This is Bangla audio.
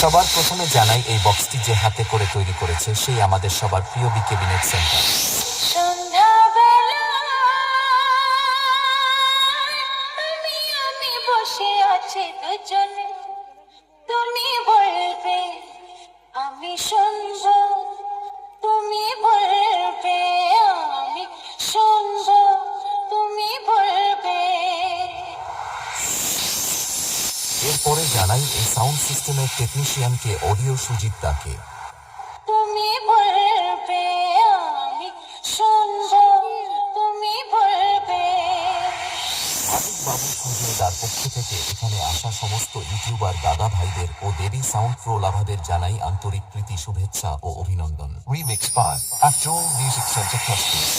সবার প্রথমে জানাই এই বক্সটি যে হাতে করে তৈরি করেছে সেই আমাদের সবার প্রিয় বি ক্যাবিনেট সেন্টার। আমি বসে আছি দুজনে, তুমি বলবে আমি শুনবো, তুমি বলবে আমি শুনবো, তুমি বলবে। এরপরে জানাই এই সাউন্ড সিস্টেমের টেকনিশিয়ানকে অডিও সুজিত দাকে। তুমি বলবে আমি শুনবো, তুমি বলবে। মানিক বাবু সুজয় দার পক্ষ থেকে এখানে আসা সমস্ত ইউটিউবার দাদা ভাইদের ও দেবী সাউন্ড প্রো লাভাদের জানাই আন্তরিক প্রীতি, শুভেচ্ছা ও অভিনন্দন। Remix by After Music Center Clusters.